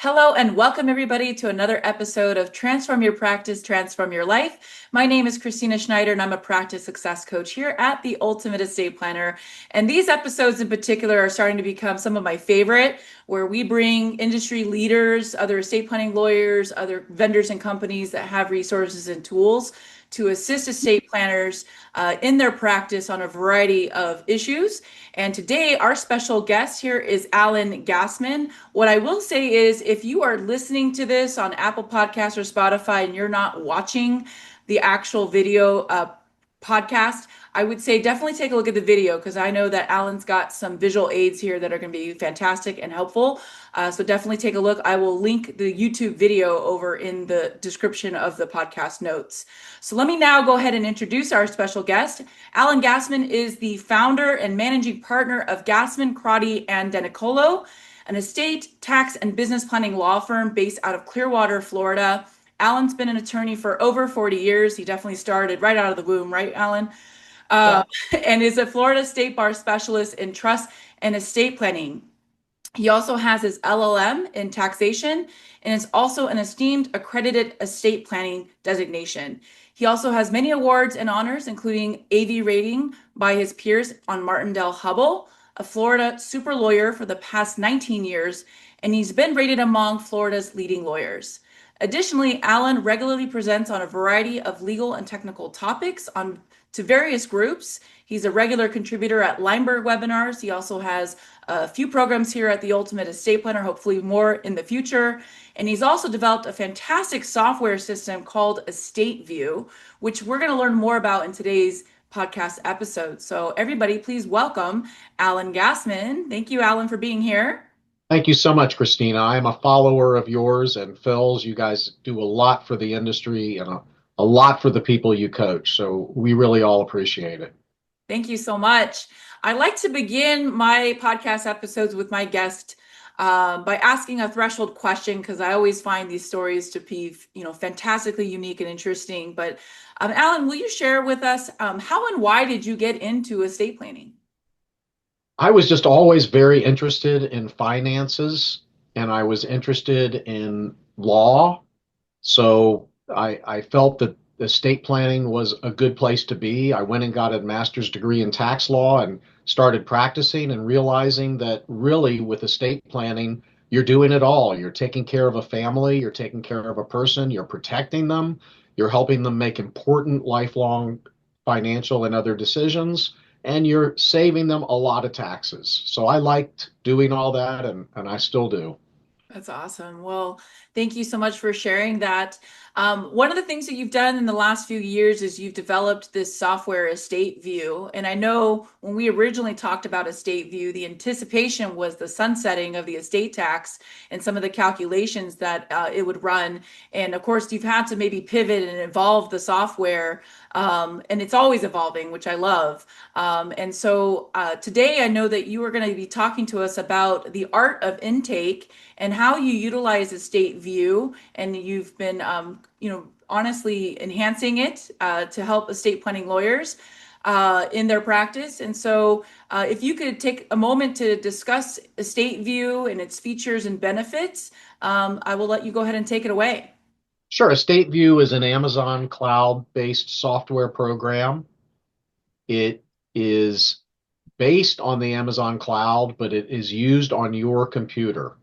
Hello and welcome everybody to another episode of Transform Your Practice, Transform Your Life. My name is Christina Schneider and I'm a practice success coach here at the Ultimate Estate Planner. And these episodes in particular are starting to become some of my favorite, where we bring industry leaders, other estate planning lawyers, other vendors and companies that have resources and tools to assist estate planners in their practice on a variety of issues. And today, our special guest here is Alan Gassman. What I will say is, if you are listening to this on Apple Podcasts or Spotify and you're not watching the actual video podcast, I would say definitely take a look at the video because I know that Alan's got some visual aids here that are going to be fantastic and helpful. So definitely take a look. I will link the YouTube video over in the description of the podcast notes. So let me now go ahead and introduce our special guest. Alan Gassman is the founder and managing partner of Gassman, Crotty, and Denicolo, an estate, tax, and business planning law firm based out of Clearwater, Florida. Alan's been an attorney for over 40 years. He definitely started right out of the womb, right, Alan? Yeah. Uh, and is a Florida State Bar specialist in trust and estate planning. He also has his LLM in taxation and is also an esteemed accredited estate planning designation. He also has many awards and honors, including AV rating by his peers on Martindale-Hubbell, a Florida super lawyer for the past 19 years, and he's been rated among Florida's leading lawyers. Additionally, Alan regularly presents on a variety of legal and technical topics to various groups. He's a regular contributor at Lineberg webinars. He also has a few programs here at the Ultimate Estate Planner, hopefully more in the future. And he's also developed a fantastic software system called EstateView, which we're going to learn more about in today's podcast episode. So everybody, please welcome Alan Gassman. Thank you, Alan, for being here. Thank you so much, Christina. I am a follower of yours and Phil's. You guys do a lot for the industry and a lot for the people you coach. So we really all appreciate it. Thank you so much. I like to begin my podcast episodes with my guest by asking a threshold question because I always find these stories to be, fantastically unique and interesting. But Alan, will you share with us how and why did you get into estate planning? I was just always very interested in finances and I was interested in law. So I felt that estate planning was a good place to be. I went and got a master's degree in tax law and started practicing and realizing that really with estate planning, you're doing it all. You're taking care of a family, you're taking care of a person, you're protecting them, you're helping them make important lifelong financial and other decisions, and you're saving them a lot of taxes. So I liked doing all that and I still do. That's awesome. Well, thank you so much for sharing that. One of the things that you've done in the last few years is you've developed this software EstateView. And I know when we originally talked about EstateView, the anticipation was the sunsetting of the estate tax and some of the calculations that it would run. And of course, you've had to maybe pivot and evolve the software. And it's always evolving, which I love. And so today I know that you are going to be talking to us about the art of intake and how you utilize EstateView, and you've been, honestly enhancing it to help estate planning lawyers in their practice. And so, if you could take a moment to discuss EstateView and its features and benefits, I will let you go ahead and take it away. Sure. EstateView is an Amazon cloud-based software program. It is based on the Amazon cloud, but it is used on your computer.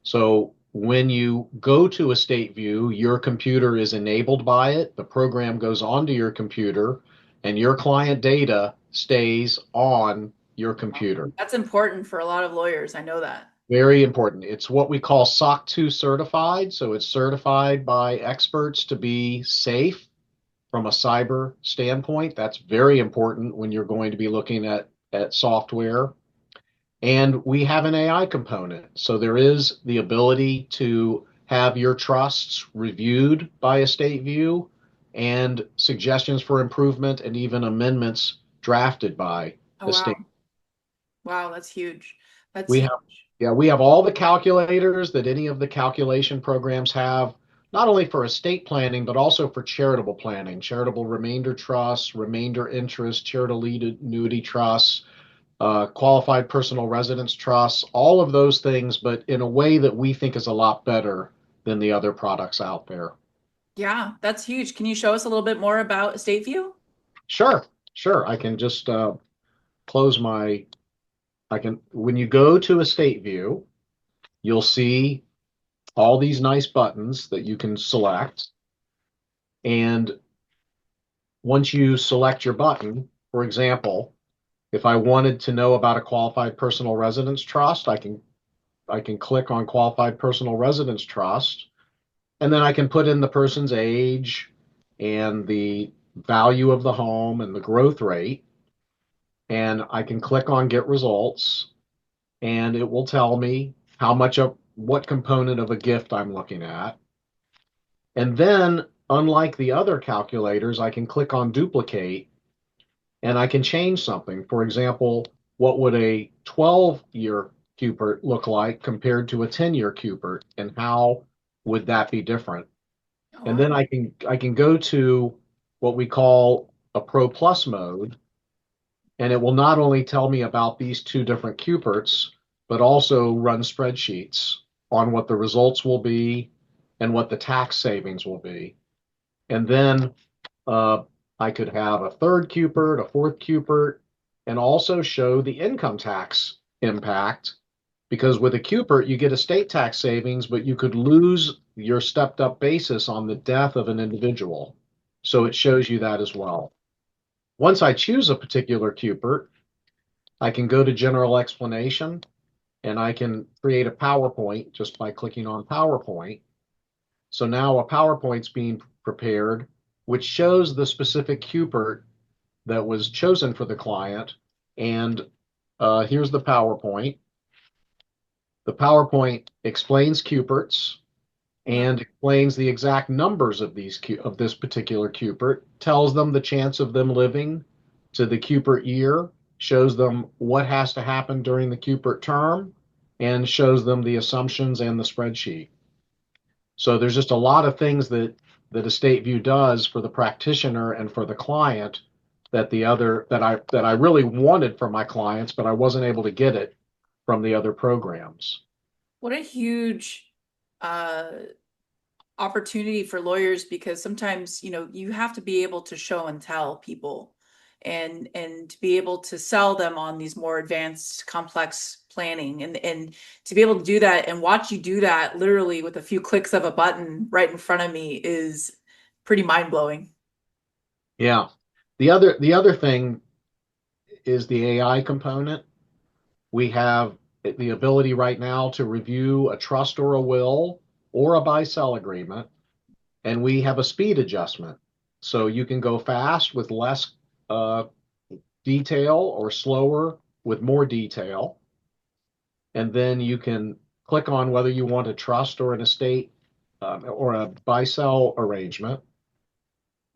So when you go to EstateView, your computer is enabled by it. The program goes onto your computer, and your client data stays on your computer. That's important for a lot of lawyers. I know that. Very important. It's what we call SOC 2 certified. So it's certified by experts to be safe from a cyber standpoint. That's very important when you're going to be looking at software. And we have an AI component. So there is the ability to have your trusts reviewed by EstateView and suggestions for improvement and even amendments drafted by Oh, Estate. wow. Wow, that's huge. That's We huge. have, yeah, we have all the calculators that any of the calculation programs have, not only for estate planning, but also for charitable planning, charitable remainder trusts, remainder interest, charitable annuity trusts. qualified personal residence trusts, all of those things, but in a way that we think is a lot better than the other products out there. Yeah, that's huge. Can you show us a little bit more about EstateView? Sure, sure. I can just close my, I can, when you go to Estate View, you'll see all these nice buttons that you can select. And once you select your button, for example, if I wanted to know about a qualified personal residence trust, I can click on qualified personal residence trust, and then I can put in the person's age and the value of the home and the growth rate, and I can click on get results, and it will tell me how much of what component of a gift I'm looking at. And then, unlike the other calculators, I can click on duplicate and I can change something. For example, what would a 12-year Cupert look like compared to a 10-year Cupert, and how would that be different? Oh, And wow. then I can go to what we call a Pro Plus mode, and it will not only tell me about these two different Cuperts, but also run spreadsheets on what the results will be and what the tax savings will be. And then uh, I could have a third Cupert, a fourth Cupert, and also show the income tax impact. Because with a Cupert, you get estate tax savings, but you could lose your stepped up basis on the death of an individual. So it shows you that as well. Once I choose a particular Cupert, I can go to general explanation and I can create a PowerPoint just by clicking on PowerPoint. So now a PowerPoint's being prepared, which shows the specific Cupert that was chosen for the client. And here's the PowerPoint. The PowerPoint explains Cuperts Wow. and explains the exact numbers of this particular Cupert, tells them the chance of them living to the Cupert year, shows them what has to happen during the Cupert term, and shows them the assumptions and the spreadsheet. So there's just a lot of things that EstateView does for the practitioner and for the client that I really wanted from my clients, but I wasn't able to get it from the other programs. What a huge uh opportunity for lawyers because sometimes, you have to be able to show and tell people and to be able to sell them on these more advanced complex planning and to be able to do that and watch you do that literally with a few clicks of a button right in front of me is pretty mind-blowing. Yeah. The other thing is the AI component. We have the ability right now to review a trust or a will or a buy-sell agreement, and we have a speed adjustment. So you can go fast with less uh, detail or slower with more detail. And then you can click on whether you want a trust or an estate or a buy-sell arrangement.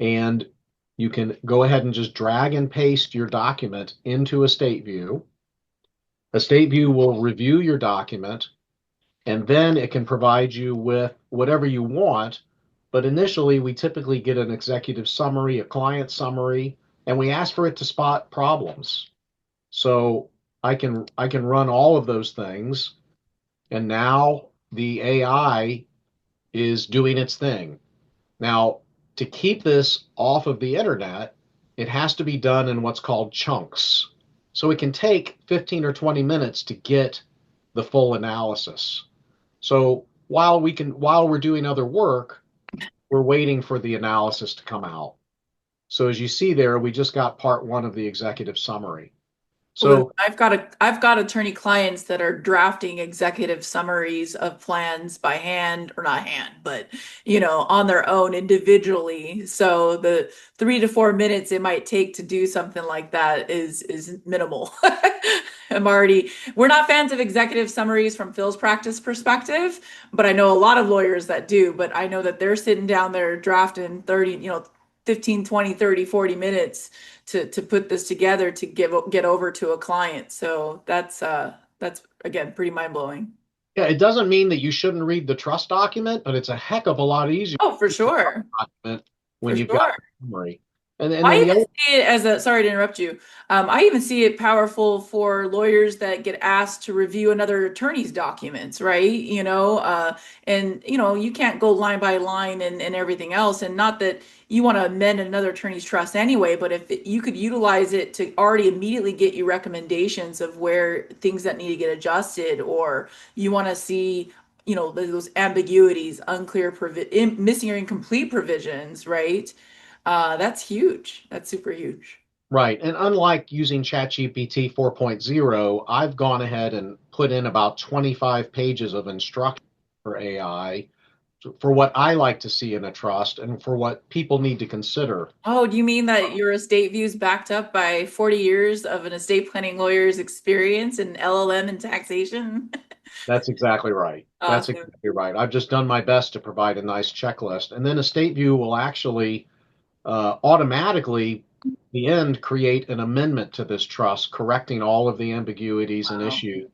And you can go ahead and just drag and paste your document into EstateView. EstateView will review your document, and then it can provide you with whatever you want. But initially, we typically get an executive summary, a client summary, and we ask for it to spot problems. So I can run all of those things, and now the AI is doing its thing. Now, to keep this off of the internet, it has to be done in what's called chunks. So it can take 15 or 20 minutes to get the full analysis. So while we're doing other work, we're waiting for the analysis to come out. So as you see there, we just got part one of the executive summary. Listen, So I've got attorney clients that are drafting executive summaries of plans by hand or not hand, but on their own individually. So the 3 to 4 minutes it might take to do something like that is minimal. We're not fans of executive summaries from Phil's practice perspective, but I know a lot of lawyers that do, but I know that they're sitting down there drafting 30, 15, 20, 30, 40 minutes to put this together to get over to a client. So that's again pretty mind-blowing. yeah, it doesn't mean that you shouldn't read the trust document, but it's a heck of a lot easier Oh, for to read the trust sure. document For when you've got sure. the summary. And I then the even other, see it as a, sorry to interrupt you. I even see it powerful for lawyers that get asked to review another attorney's documents, right? And you can't go line by line and everything else. And not that you want to amend another attorney's trust anyway, but if you could utilize it to already immediately get you recommendations of where things that need to get adjusted, or you want to see, those ambiguities, unclear missing or incomplete provisions, right? That's huge. That's super huge. right. And unlike using ChatGPT 4.0, I've gone ahead and put in about 25 pages of instruction for AI for what I like to see in a trust and for what people need to consider. Oh, do you mean that your estate view is backed up by 40 years of an estate planning lawyer's experience in LLM and taxation? That's exactly right. That's Awesome. exactly right. I've just done my best to provide a nice checklist. And then EstateView will actually automatically, the end, create an amendment to this trust, correcting all of the ambiguities and Wow. issues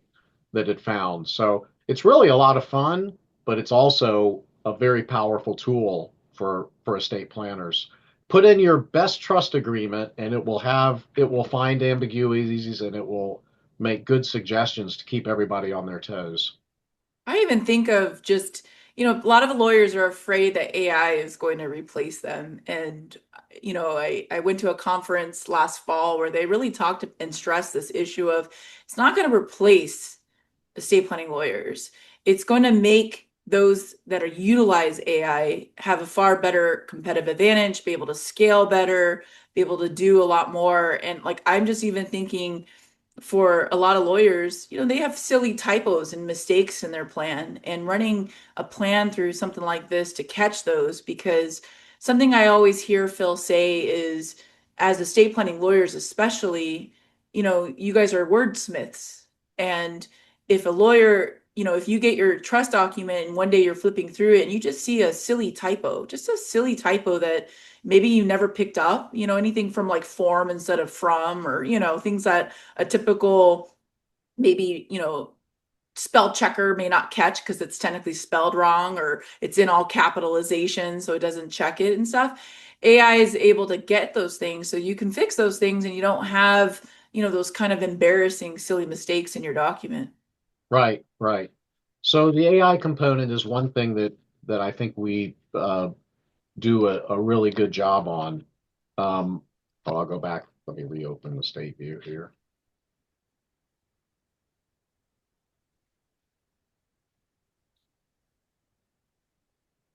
that it found. So it's really a lot of fun, but it's also a very powerful tool for estate planners. Put in your best trust agreement, and it will find ambiguities and it will make good suggestions to keep everybody on their toes. I even think of just, a lot of the lawyers are afraid that AI is going to replace them. And, I went to a conference last fall where they really talked and stressed this issue of it's not going to replace estate planning lawyers. It's going to make those that are utilize AI have a far better competitive advantage, be able to scale better, be able to do a lot more. And like I'm just even thinking for a lot of lawyers, they have silly typos and mistakes in their plan, and running a plan through something like this to catch those, because something I always hear Phil say is, as estate planning lawyers, especially, you guys are wordsmiths. And if a lawyer, if you get your trust document and one day you're flipping through it and you just see a silly typo, just a silly typo that maybe you never picked up, anything from like form instead of from, or, things that a typical, maybe, spell checker may not catch because it's technically spelled wrong, or it's in all capitalization, so it doesn't check it and stuff. AI is able to get those things so you can fix those things and you don't have, those kind of embarrassing, silly mistakes in your document. Right, right. So the AI component is one thing that I think we do a really good job on. Um, I'll go back. Let me reopen the state view here.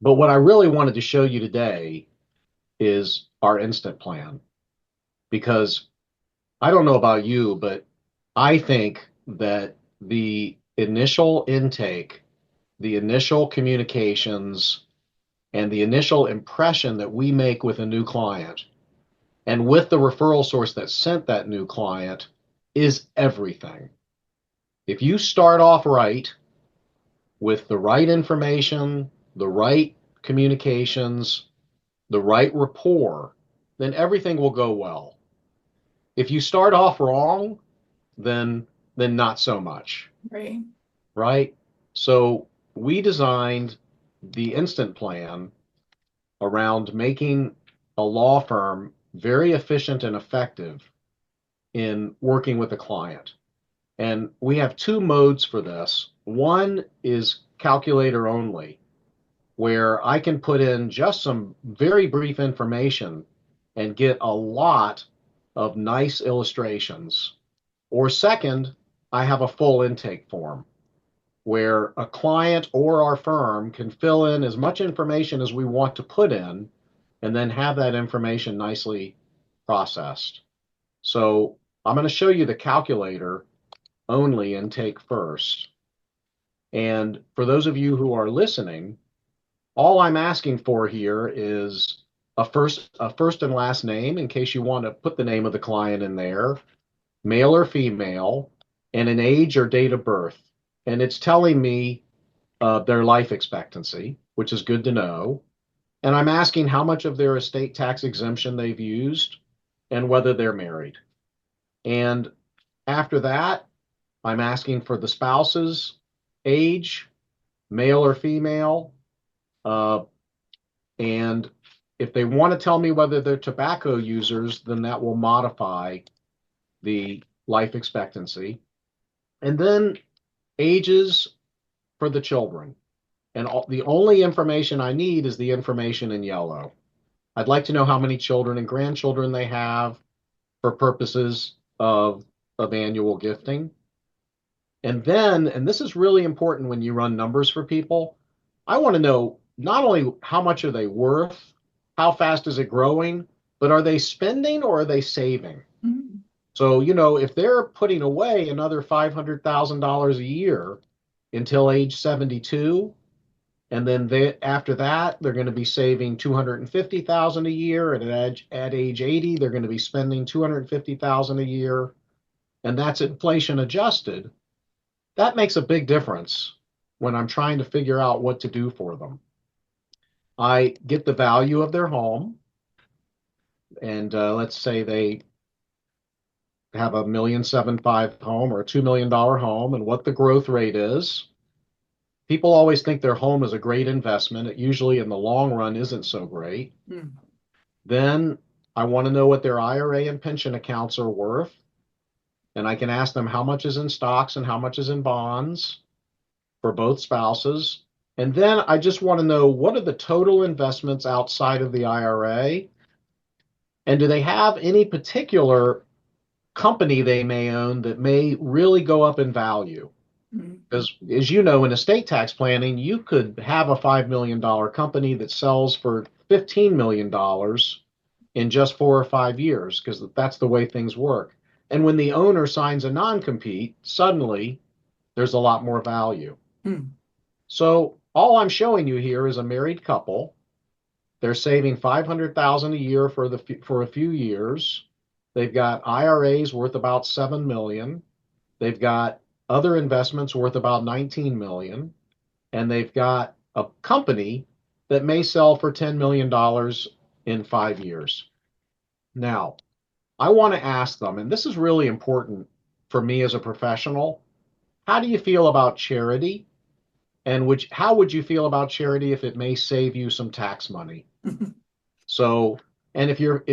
But what I really wanted to show you today is our instant plan, because I don't know about you, but I think that the initial intake, the initial communications, and the initial impression that we make with a new client and with the referral source that sent that new client is everything. If you start off right with the right information, the right communications, the right rapport, then everything will go well. If you start off wrong, then not so much, Right. right? So we designed the instant plan around making a law firm very efficient and effective in working with a client. And we have two modes for this. One is calculator only, where I can put in just some very brief information and get a lot of nice illustrations. Or second, I have a full intake form where a client or our firm can fill in as much information as we want to put in and then have that information nicely processed. So I'm going to show you the calculator only intake first. And for those of you who are listening, all I'm asking for here is a first and last name in case you want to put the name of the client in there, male or female, and an age or date of birth. And it's telling me their life expectancy, which is good to know. And I'm asking how much of their estate tax exemption they've used and whether they're married. And after that, I'm asking for the spouse's age, male or female, uh, and if they want to tell me whether they're tobacco users, then that will modify the life expectancy. And then ages for the children. And the only information I need is the information in yellow. I'd like to know how many children and grandchildren they have for purposes of annual gifting. And then, and this is really important when you run numbers for people, I want to know not only how much are they worth, how fast is it growing, but are they spending or are they saving? Mm. So, if they're putting away another $500,000 a year until age 72, and then after that, they're going to be saving 250,000 a year, and at age 80, they're going to be spending 250,000 a year, and that's inflation adjusted. That makes a big difference when I'm trying to figure out what to do for them. I get the value of their home, and let's say they have $1.75 million home or a $2 million home, and what the growth rate is. People always think their home is a great investment. It usually, in the long run, isn't so great. Mm. Then I want to know what their IRA and pension accounts are worth, and I can ask them how much is in stocks and how much is in bonds for both spouses. And then I just want to know what are the total investments outside of the IRA, and do they have any particular company they may own that may really go up in value? Mm. Because, as you know, in estate tax planning, you could have a $5 million company that sells for $15 million in just 4 or 5 years, because that's the way things work. And when the owner signs a non-compete, suddenly there's a lot more value. Mm. So all I'm showing you here is a married couple. They're saving 500,000 a year for a few years. They've got IRAs worth about 7 million. They've got other investments worth about 19 million, and they've got a company that may sell for $10 million in 5 years. Now, I want to ask them, and this is really important for me as a professional, how do you feel about charity? And how would you feel about charity if it may save you some tax money? So, and if you're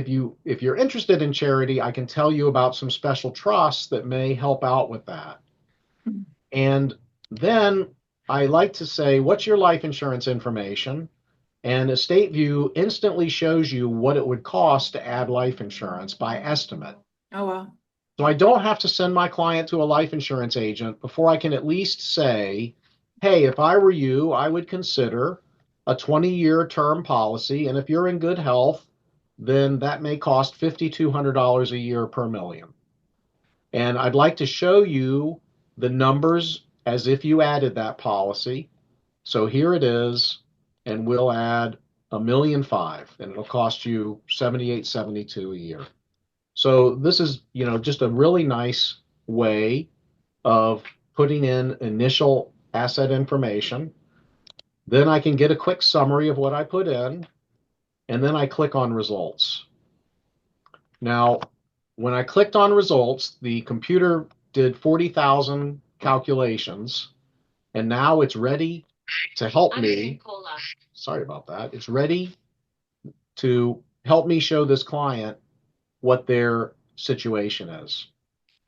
interested in charity, I can tell you about some special trusts that may help out with that. And then I like to say, what's your life insurance information? And EstateView instantly shows you what it would cost to add life insurance by estimate. Oh, wow. So I don't have to send my client to a life insurance agent before I can at least say, hey, if I were you, I would consider a 20-year term policy. And if you're in good health, then that may cost $5,200 a year per million. And I'd like to show you the numbers as if you added that policy. So here it is, and we'll add $1.5 million, and it'll cost you $78.72 a year. So this is, just a really nice way of putting in initial asset information. Then I can get a quick summary of what I put in, and then I click on results. Now, when I clicked on results, the computer did 40,000 calculations, and now it's ready to help me. Sorry about that. It's ready to help me show this client what their situation is.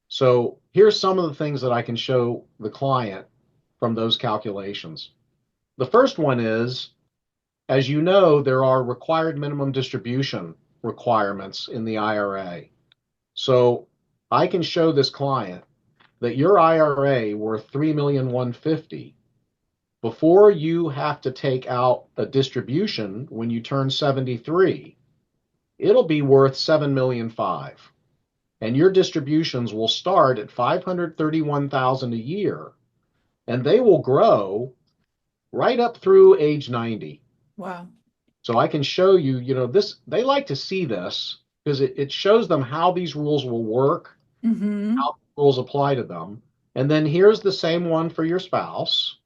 So here's some of the things that I can show the client from those calculations. The first one is, as you know, there are required minimum distribution requirements in the IRA. So I can show this client that your IRA worth $3,150,000 before you have to take out a distribution when you turn 73, it'll be worth $7,500,000. And your distributions will start at $531,000 a year, and they will grow right up through age 90. Wow. So I can show you, this, they like to see this because it shows them how these rules will work, Mm-hmm. how the rules apply to them. And then here's the same one for your spouse.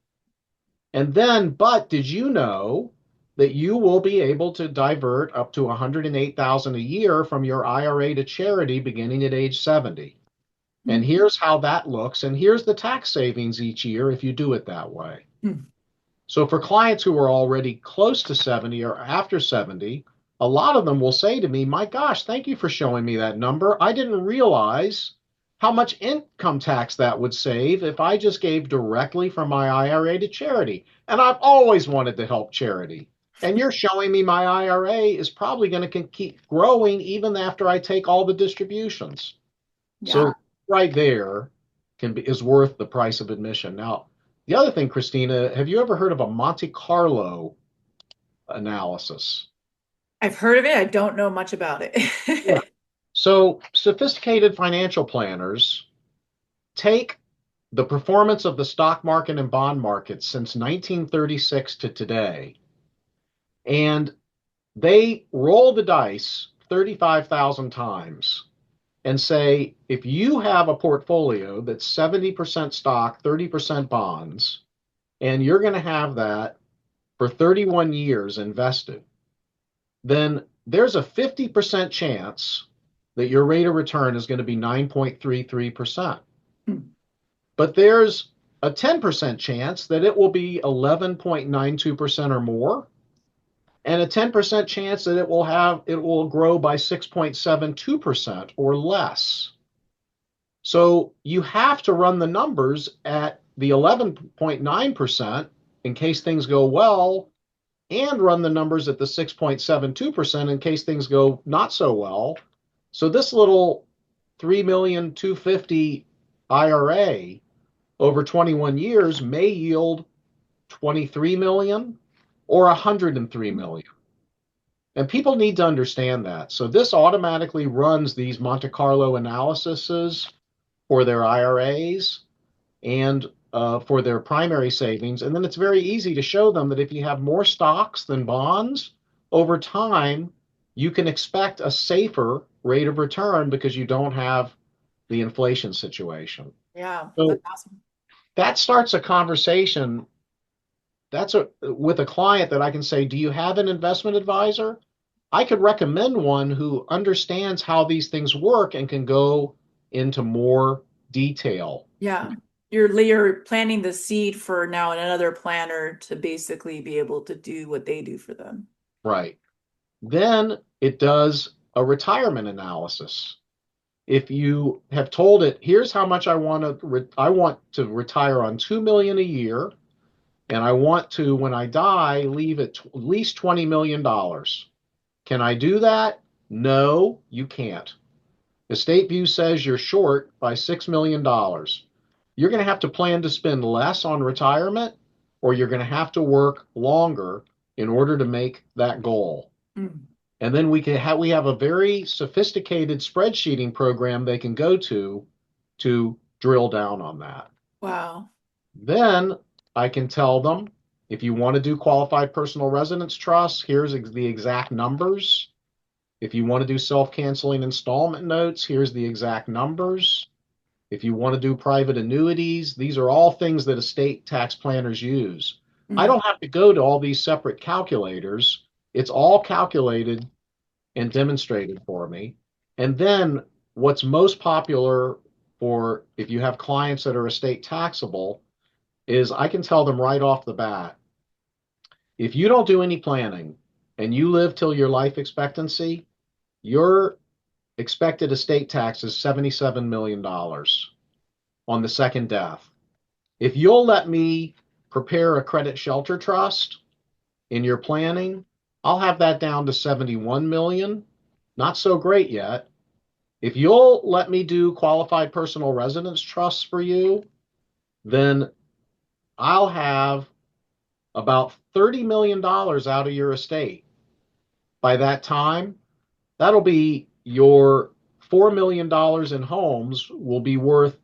And then, but did you know that you will be able to divert up to $108,000 a year from your IRA to charity beginning at age 70? And here's how that looks. And here's the tax savings each year if you do it that way. Mm. So for clients who are already close to 70 or after 70, a lot of them will say to me, my gosh, thank you for showing me that number. I didn't realize how much income tax that would save if I just gave directly from my IRA to charity. And I've always wanted to help charity. And you're showing me my IRA is probably going to keep growing even after I take all the distributions. Yeah. So right there is worth the price of admission. Now, the other thing, Christina, have you ever heard of a Monte Carlo analysis? I've heard of it. I don't know much about Yeah. it. So sophisticated financial planners take the performance of the stock market and bond market since 1936 to today, and they roll the dice 35,000 times and say, if you have a portfolio that's 70% stock, 30% bonds, and you're going to have that for 31 years invested, then there's a 50% chance that your rate of return is going to be 9.33%. But there's a 10% chance that it will be 11.92% or more, and a 10% chance that it will grow by 6.72% or less. So you have to run the numbers at the 11.9% in case things go well, and run the numbers at the 6.72% in case things go not so well. So this little 3,250,000 IRA over 21 years may yield 23 million or 103 million. And people need to understand that. So this automatically runs these Monte Carlo analyses for their IRAs and for their primary savings. And then it's very easy to show them that if you have more stocks than bonds, over time, you can expect a safer rate of return because you don't have the inflation situation. Yeah, that's So awesome. that starts a conversation. With a client that I can say, do you have an investment advisor? I could recommend one who understands how these things work and can go into more detail. Yeah. You're planting the seed for now another planner to basically be able to do what they do for them. Right. Then it does a retirement analysis. If you have told it, here's how much I want to retire on 2 million a year, and I want to, when I die, leave at least $20 million. Can I do that? No, you can't. EstateView says you're short by $6 million. You're going to have to plan to spend less on retirement, or you're going to have to work longer in order to make that goal. Mm. And then we have a very sophisticated spreadsheeting program they can go to drill down on that. Wow. Then I can tell them, if you want to do qualified personal residence trusts, here's the exact numbers. If you want to do self-canceling installment notes, here's the exact numbers. If you want to do private annuities, these are all things that estate tax planners use. I Mm. don't have to go to all these separate calculators. It's all calculated and demonstrated for me. And then what's most popular for if you have clients that are estate taxable is I can tell them right off the bat, if you don't do any planning and you live till your life expectancy, your expected estate tax is $77 million on the second death. If you'll let me prepare a credit shelter trust in your planning, I'll have that down to 71 million. Not so great yet. If you'll let me do qualified personal residence trusts for you, then I'll have about $30 million out of your estate. By that time, that'll be your $4 million in homes will be worth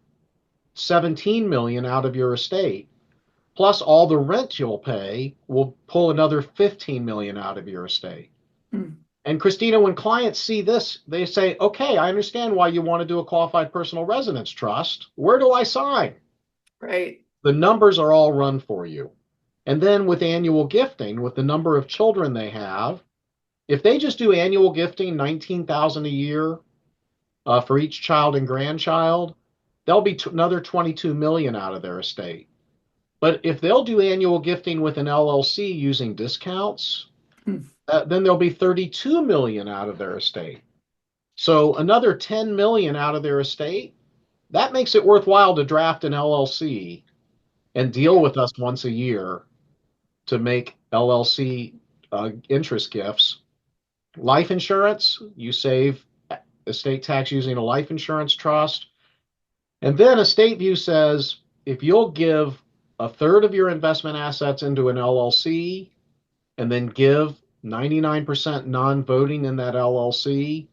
17 million out of your estate. Plus all the rent you'll pay will pull another 15 million out of your estate. Mm. And Christina, when clients see this, they say, okay, I understand why you want to do a qualified personal residence trust. Where do I sign? Right. The numbers are all run for you. And then with annual gifting, with the number of children they have, if they just do annual gifting, 19,000 a year for each child and grandchild, they'll be another 22 million out of their estate. But if they'll do annual gifting with an LLC using discounts, Hmm. then there'll be 32 million out of their estate. So another 10 million out of their estate, that makes it worthwhile to draft an LLC and deal with us once a year to make LLC interest gifts. Life insurance, you save estate tax using a life insurance trust. And then EstateView says if you'll give a third of your investment assets into an LLC and then give 99% non-voting in that LLC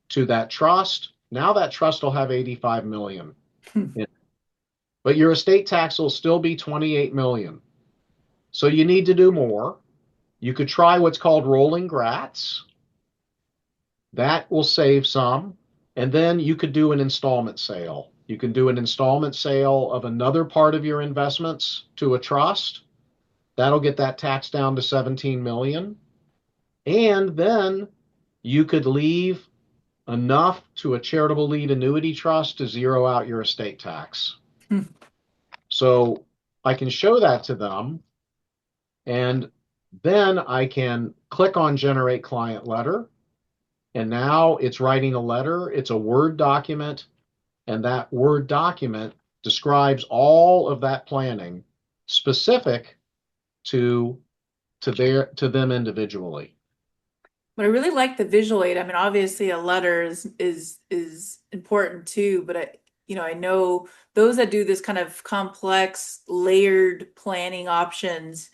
to that trust, now that trust will have 85 million. But your estate tax will still be 28 million. So you need to do more. You could try what's called rolling grats. That will save some. And then you could do an installment sale. You can do an installment sale of another part of your investments to a trust. That'll get that tax down to 17 million. And then you could leave enough to a charitable lead annuity trust to zero out your estate tax. So I can show that to them, and then I can click on generate client letter. And now it's writing a letter. It's a Word document. And that Word document describes all of that planning specific to to them individually. But I really like the visual aid. I mean, obviously a letter is important too, but I know those that do this kind of complex layered planning options.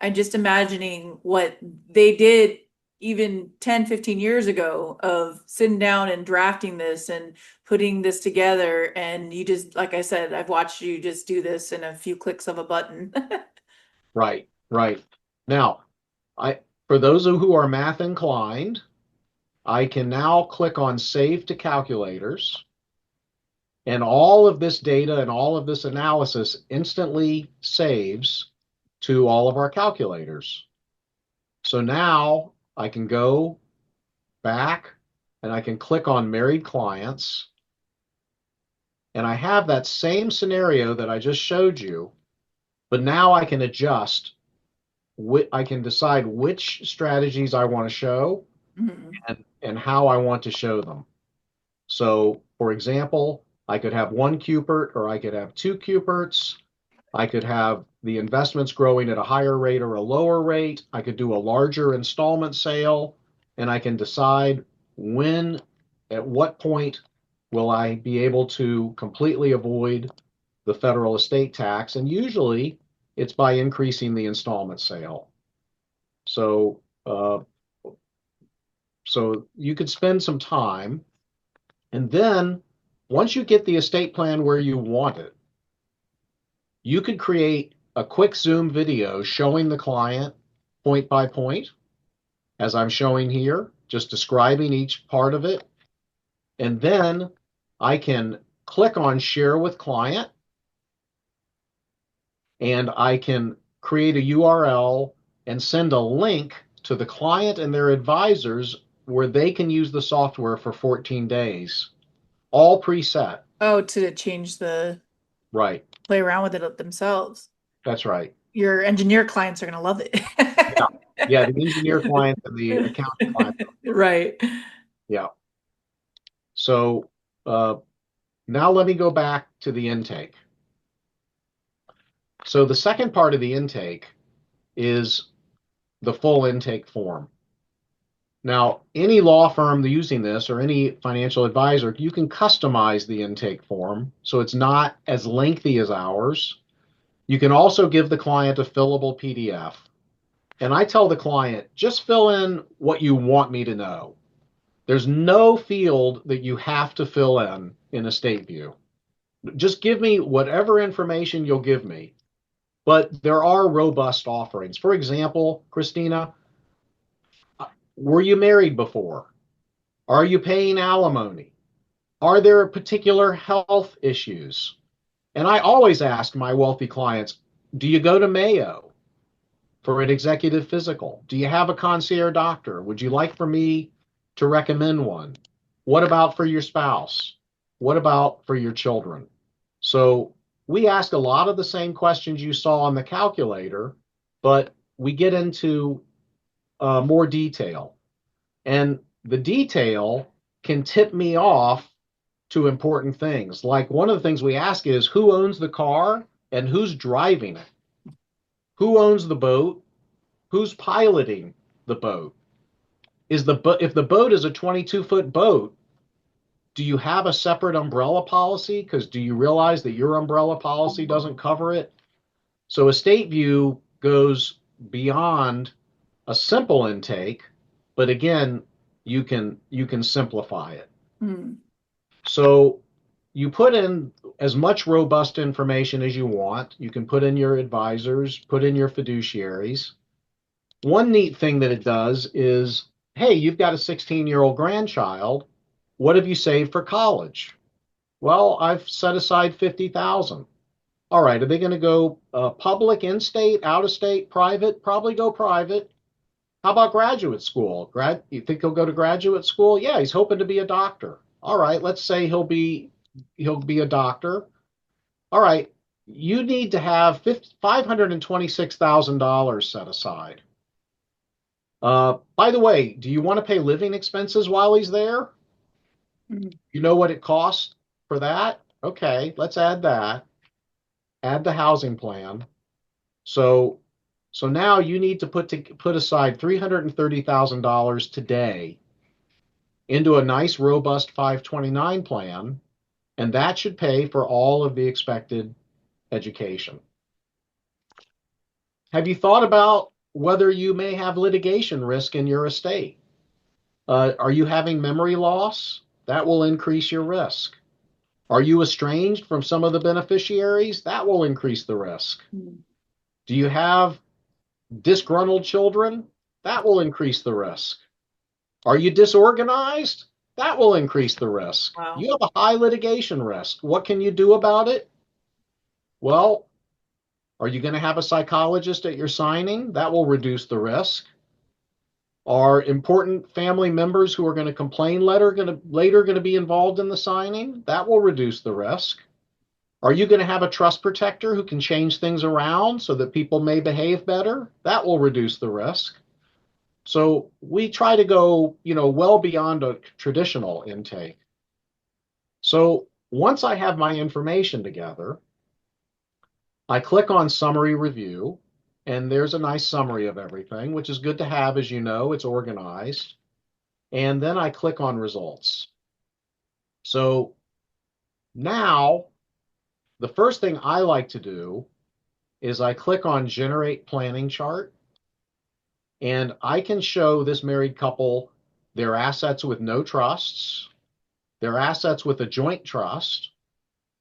I'm just imagining what they did even 10, 15 years ago of sitting down and drafting this and putting this together. And you just, like I said, I've watched you just do this in a few clicks of a button. Right, right. Now, I for those who are math inclined, I can now click on Save to Calculators, and all of this data and all of this analysis instantly saves to all of our calculators. So now I can go back and I can click on Married Clients, and I have that same scenario that I just showed you, but now I can adjust. I can decide which strategies I want to show Mhm. and how I want to show them. So, for example, I could have one Cupert or I could have two Cuperts. I could have the investments growing at a higher rate or a lower rate. I could do a larger installment sale, and I can decide when, at what point will I be able to completely avoid the federal estate tax. And usually it's by increasing the installment sale. So, so you could spend some time, and then once you get the estate plan where you want it, you could create a quick Zoom video showing the client point by point, as I'm showing here, just describing each part of it. And then I can click on Share with Client, and I can create a URL and send a link to the client and their advisors where they can use the software for 14 days, all preset. Oh, to change the Right. play around with it themselves. That's right. Your engineer clients are going to love Yeah. Yeah. The engineer it. client and the accounting client. Right. Yeah. So now let me go back to the intake. So the second part of the intake is the full intake form. Now, any law firm using this or any financial advisor, you can customize the intake form so it's not as lengthy as ours. You can also give the client a fillable PDF. And I tell the client, just fill in what you want me to know. There's no field that you have to fill in EstateView. Just give me whatever information you'll give me. But there are robust offerings. For example, Christina, were you married before? Are you paying alimony? Are there particular health issues? And I always ask my wealthy clients, do you go to Mayo for an executive physical? Do you have a concierge doctor? Would you like for me to recommend one? What about for your spouse? What about for your children? So we ask a lot of the same questions you saw on the calculator, but we get into more detail. And the detail can tip me off to important things. Like one of the things we ask is who owns the car and who's driving it? Who owns the boat? Who's piloting the boat? If the boat is a 22-foot boat, do you have a separate umbrella policy? Because do you realize that your umbrella policy doesn't cover it? So EstateView goes beyond a simple intake, but again, you can simplify it. Mm. So you put in as much robust information as you want. You can put in your advisors, put in your fiduciaries. One neat thing that it does is, hey, you've got a 16-year-old grandchild. What have you saved for college? Well, I've set aside 50,000. All right, are they going to go public, in-state, out-of-state, private? Probably go private. How about graduate school? You think he'll go to graduate school? Yeah, he's hoping to be a doctor. All right, let's say he'll be a doctor. All right, you need to have $526,000 set aside. By the way, do you want to pay living expenses while he's there? Mm. You know what it costs for that? Okay, let's add that. Add the housing plan. So so now you need to put aside $330,000 today into a nice robust 529 plan, and that should pay for all of the expected education. Have you thought about whether you may have litigation risk in your estate? Are you having memory loss? That will increase your risk. Are you estranged from some of the beneficiaries? That will increase the risk. Mm. Do you have disgruntled children? That will increase the risk. Are you disorganized? That will increase the risk. Wow. You have a high litigation risk. What can you do about it? Well, are you going to have a psychologist at your signing? That will reduce the risk. Are important family members who are going to complain later going to be involved in the signing? That will reduce the risk. Are you going to have a trust protector who can change things around so that people may behave better? That will reduce the risk. So we try to go, well beyond a traditional intake. So once I have my information together, I click on summary review, and there's a nice summary of everything, which is good to have, as you know, it's organized. And then I click on results. So now the first thing I like to do is I click on generate planning chart, and I can show this married couple their assets with no trusts, their assets with a joint trust,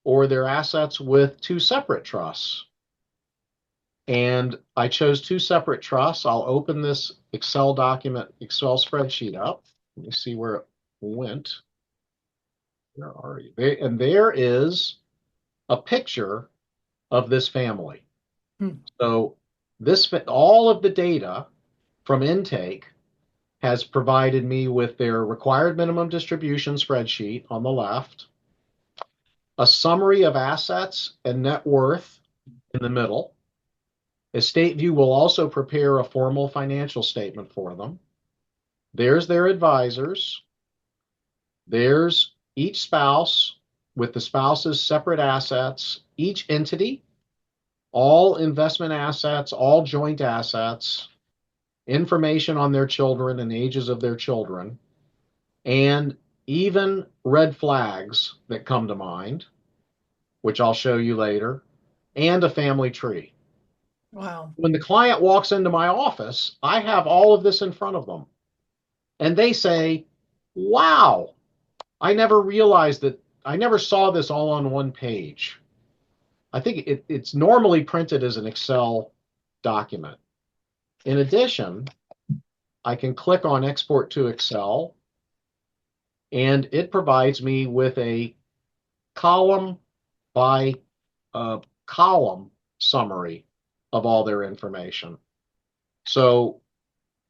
or their assets with two separate trusts. And I chose two separate trusts. I'll open this Excel spreadsheet up. Let me see where it went. Where are you? And there is a picture of this family. Mm. So all of the data from intake has provided me with their required minimum distribution spreadsheet on the left, a summary of assets and net worth in the middle. EstateView will also prepare a formal financial statement for them. There's their advisors. There's each spouse with the spouse's separate assets, each entity, all investment assets, all joint assets, information on their children and ages of their children, and even red flags that come to mind, which I'll show you later, and a family tree. Wow. When the client walks into my office, I have all of this in front of them. And they say, wow, I never realized that, I never saw this all on one page. I think it's normally printed as an Excel document. In addition, I can click on Export to Excel, and it provides me with a column by column summary of all their information. So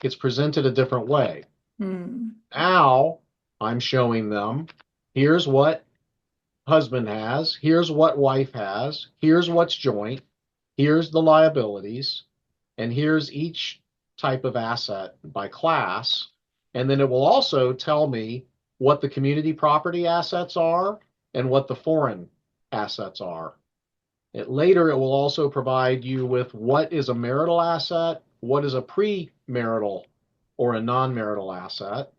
it's presented a different way. Mm. Now I'm showing them, here's what husband has, here's what wife has, here's what's joint, here's the liabilities, and here's each type of asset by class. And then it will also tell me what the community property assets are and what the foreign assets are. Later, it will also provide you with what is a marital asset, what is a pre-marital or a non-marital asset,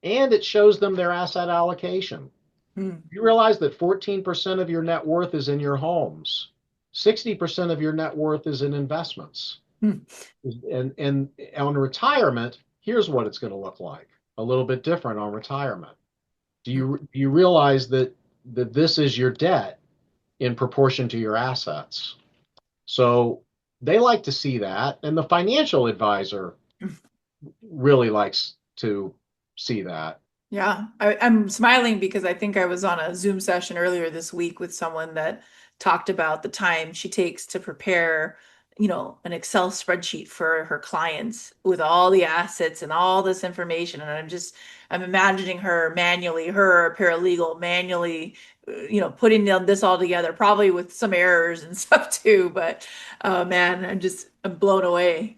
and it shows them their asset allocation. Hmm. You realize that 14% of your net worth is in your homes. 60% of your net worth is in investments. Hmm. And on retirement, here's what it's going to look like. A little bit different on retirement. Do you realize that this is your debt in proportion to your assets? So they like to see that, and the financial advisor really likes to see that. Yeah, I'm smiling because I think I was on a Zoom session earlier this week with someone that talked about the time she takes to prepare, an Excel spreadsheet for her clients with all the assets and all this information. And I'm imagining her manually, her a paralegal manually, putting this all together, probably with some errors and stuff too. But man, I'm blown away.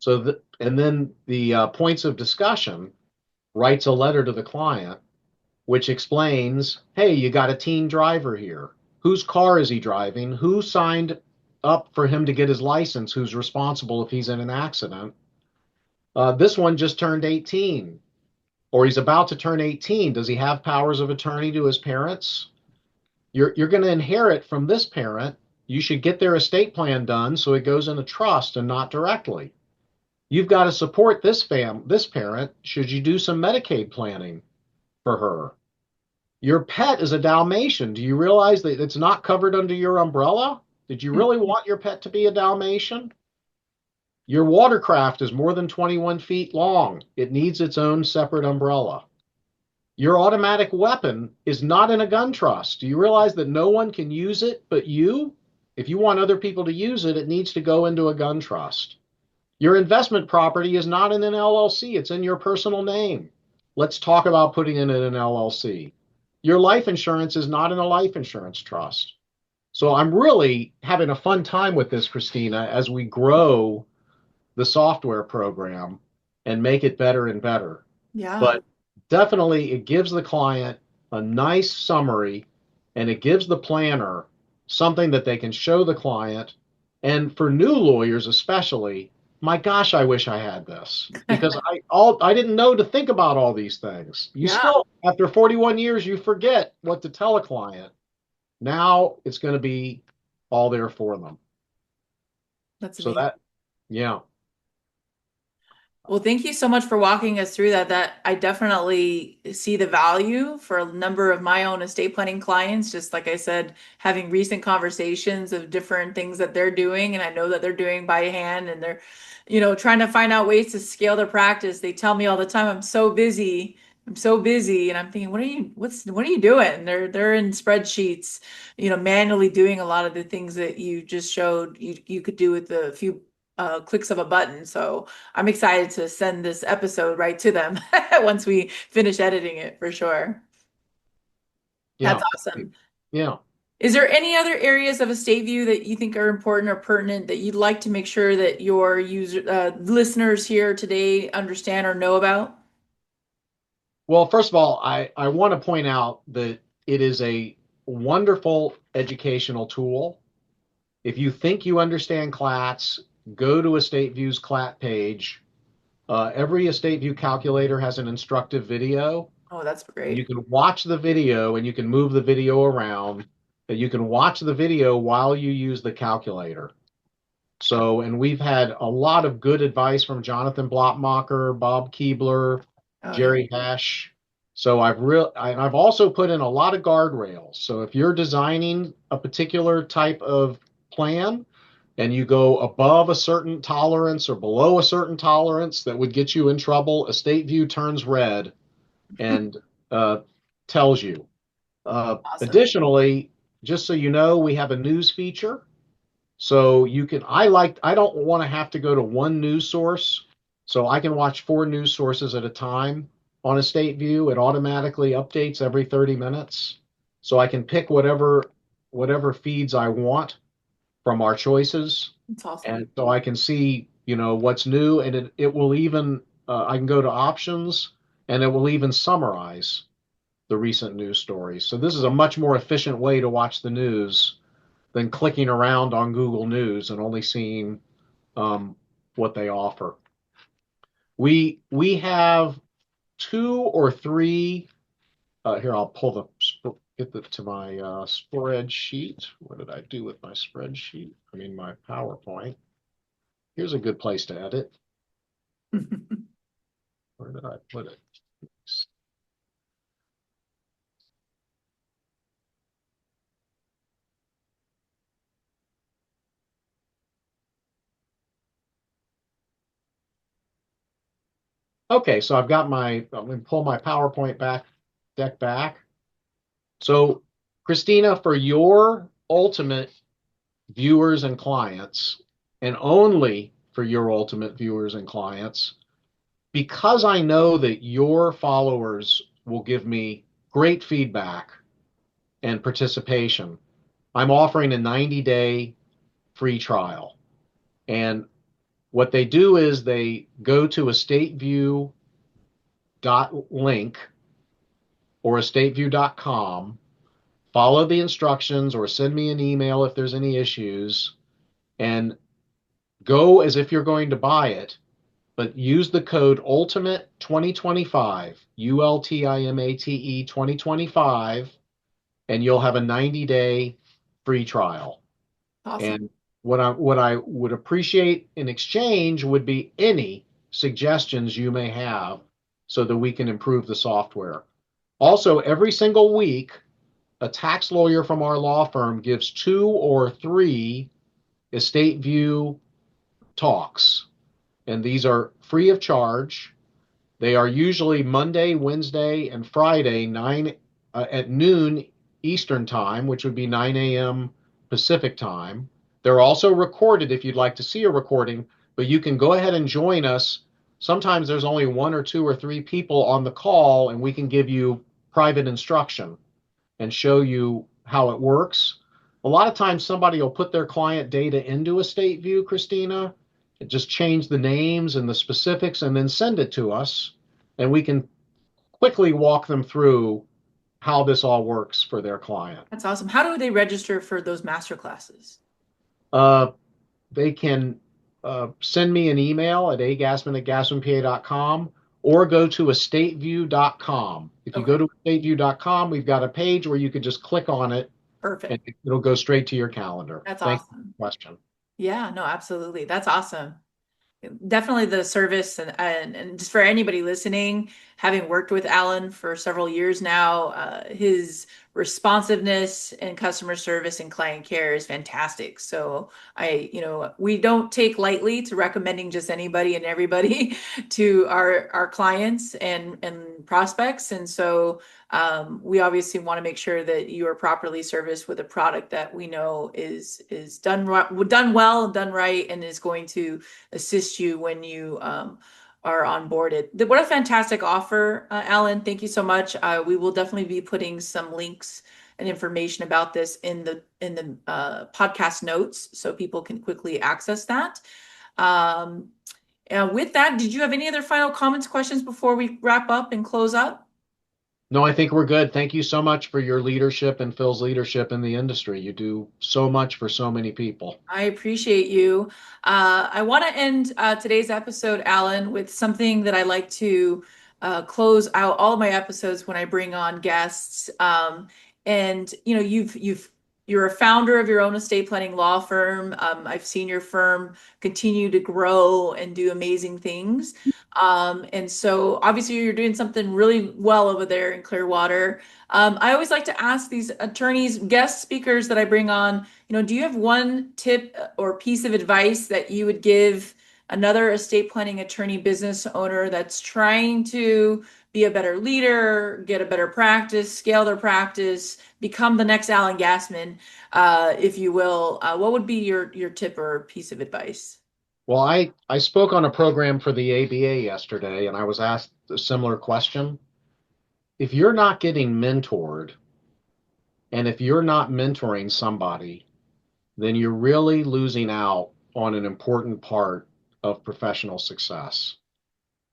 And then the points of discussion writes a letter to the client which explains, hey, you got a teen driver here. Whose car is he driving? Who signed up for him to get his license? Who's responsible if he's in an accident? This one just turned 18, or he's about to turn 18. Does he have powers of attorney to his parents? You're going to inherit from this parent. You should get their estate plan done so it goes in a trust and not directly. You've got to support this parent should you do some Medicaid planning for her. Your pet is a Dalmatian. Do you realize that it's not covered under your umbrella? Did you really want your pet to be a Dalmatian? Your watercraft is more than 21 feet long. It needs its own separate umbrella. Your automatic weapon is not in a gun trust. Do you realize that no one can use it but you? If you want other people to use it, it needs to go into a gun trust. Your investment property is not in an LLC, it's in your personal name. Let's talk about putting it in an LLC. Your life insurance is not in a life insurance trust. So I'm really having a fun time with this, Christina, as we grow the software program and make it better and better. Yeah. But definitely it gives the client a nice summary and it gives the planner something that they can show the client. And for new lawyers especially, my gosh, I wish I had this because I didn't know to think about all these things. You Yeah, still, after 41 years, you forget what to tell a client. Now it's going to be all there for them. that's So amazing. that, yeah, Well, thank you so much for walking us through that. That I definitely see the value for a number of my own estate planning clients. Just like I said, having recent conversations of different things that they're doing, and I know that they're doing by hand, and they're, trying to find out ways to scale their practice. They tell me all the time, "I'm so busy. I'm so busy," and I'm thinking, what are you doing? They're in spreadsheets, manually doing a lot of the things that you just showed you could do with a few clicks of a button. So I'm excited to send this episode right to them once we finish editing it for sure. That's yeah, awesome. yeah. Is there any other areas of Estate View that you think are important or pertinent that you'd like to make sure that your listeners here today understand or know about? Well, first of all, I want to point out that it is a wonderful educational tool. If you think you understand CLATs, go to Estate View's CLAT page. Every Estate View calculator has an instructive video. Oh, that's You great. can watch the video and you can move the video around. And you can watch the video while you use the calculator. So, and we've had a lot of good advice from Jonathan Blotmacher, Bob Keebler, Oh yeah. Jerry Hesh. So I've also put in a lot of guardrails. So if you're designing a particular type of plan and you go above a certain tolerance or below a certain tolerance that would get you in trouble, Estate View turns red and uh, tells you. Awesome. Additionally, just so you know, we have a news feature. So I don't want to have to go to one news source. So I can watch four news sources at a time on Estate View. It automatically updates every 30 minutes. So I can pick whatever feeds I want from our choices. That's awesome. And so I can see, what's new, and it will even I can go to options, and it will even summarize the recent news stories. So this is a much more efficient way to watch the news than clicking around on Google News and only seeing what they offer. We have two or three. Here, I'll pull get to my spreadsheet. What did I do with my spreadsheet? I mean, my PowerPoint. Here's a good place to edit. Where did I put it? Okay, so I'm going to pull my PowerPoint deck back. So, Christina, for your ultimate viewers and clients, and only for your ultimate viewers and clients, because I know that your followers will give me great feedback and participation, I'm offering a 90-day free trial. And what they do is they go to estateview.link or estateview.com, follow the instructions or send me an email if there's any issues, and go as if you're going to buy it, but use the code Ultimate 2025, ULTIMATE 2025, and you'll have a 90-day free trial. Awesome. And what I would appreciate in exchange would be any suggestions you may have so that we can improve the software. Also, every single week, a tax lawyer from our law firm gives 2 or 3 EstateView talks, and these are free of charge. They are usually Monday, Wednesday, and Friday, at noon Eastern time, which would be 9 a.m. Pacific time. They're also recorded if you'd like to see a recording, but you can go ahead and join us. Sometimes there's only 1 or 2 or 3 people on the call, and we can give you private instruction and show you how it works. A lot of times somebody will put their client data into EstateView, Christina, just change the names and the specifics and then send it to us, and we can quickly walk them through how this all works for their client. That's awesome. How do they register for those master classes? Uh, they can send me an email at gassman@gassmanpa.com or go to estateview.com. If you go Okay, to estateview.com, we've got a page where you could just click on it and perfect. it'll go straight to your calendar. That's Thank you for awesome. the question. Yeah, no, absolutely. That's awesome. Definitely the service and just for anybody listening, having worked with Alan for several years now, his responsiveness and customer service and client care is fantastic. So we don't take lightly to recommending just anybody and everybody to our clients and prospects. And so we obviously want to make sure that you are properly serviced with a product that we know is done well, done right, and is going to assist you when you are onboarded. What a fantastic offer, Alan. Thank you so much. We will definitely be putting some links and information about this in the podcast notes so people can quickly access that. Um, and with that, did you have any other final comments, questions before we wrap up and close up? No, I think we're good. Thank you so much for your leadership and Phil's leadership in the industry. You do so much for so many people. I appreciate you. I want to end today's episode, Alan, with something that I like to close out all of my episodes when I bring on guests. And you're a founder of your own estate planning law firm. I've seen your firm continue to grow and do amazing things. And so obviously you're doing something really well over there in Clearwater. I always like to ask these attorneys, guest speakers that I bring on, do you have one tip or piece of advice that you would give another estate planning attorney business owner that's trying to be a better leader, get a better practice, scale their practice, become the next Alan Gassman, if you will? What would be your tip or piece of advice? Well, I spoke on a program for the ABA yesterday, and I was asked a similar question. If you're not getting mentored, and if you're not mentoring somebody, then you're really losing out on an important part of professional success.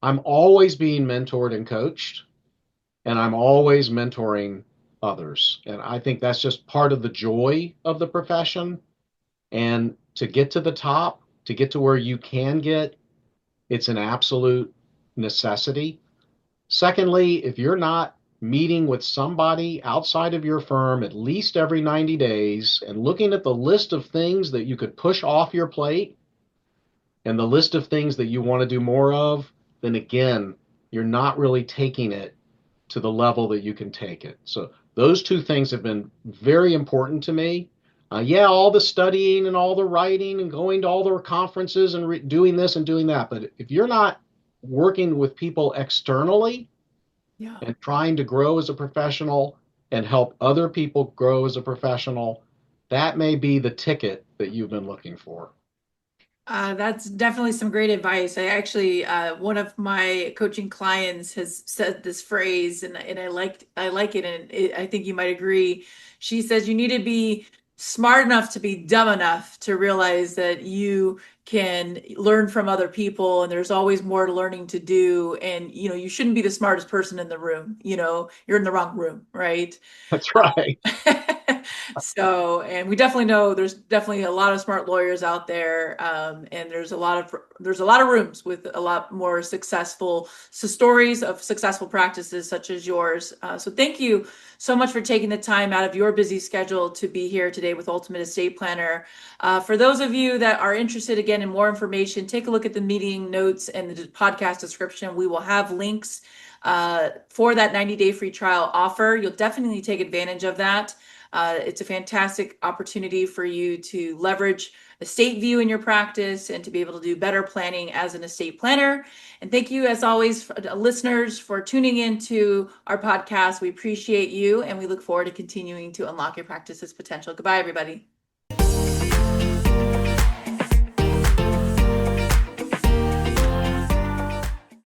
I'm always being mentored and coached, and I'm always mentoring others. And I think that's just part of the joy of the profession. And to get to the top, to get to where you can get, it's an absolute necessity. Secondly, if you're not meeting with somebody outside of your firm at least every 90 days and looking at the list of things that you could push off your plate and the list of things that you want to do more of, then again, you're not really taking it to the level that you can take it. So those two things have been very important to me. Yeah, all the studying and all the writing and going to all the conferences and doing this and doing that. But if you're not working with people externally Yeah. and trying to grow as a professional and help other people grow as a professional, that may be the ticket that you've been looking for. That's definitely some great advice. I actually, one of my coaching clients has said this phrase, and I like it, and I think you might agree. She says you need to be smart enough to be dumb enough to realize that you can learn from other people, and there's always more learning to do. And you shouldn't be the smartest person in the room. You're in the wrong room, right? That's right. So, and we definitely know there's definitely a lot of smart lawyers out there, and there's a lot of rooms with a lot more successful stories of successful practices such as yours. So, thank you so much for taking the time out of your busy schedule to be here today with Ultimate Estate Planner. For those of you that are interested again in more information, take a look at the meeting notes and the podcast description. We will have links for that 90-day free trial offer. You'll definitely take advantage of that. It's a fantastic opportunity for you to leverage EstateView in your practice and to be able to do better planning as an estate planner. And thank you, as always, listeners, for tuning into our podcast. We appreciate you, and we look forward to continuing to unlock your practice's potential. Goodbye, everybody.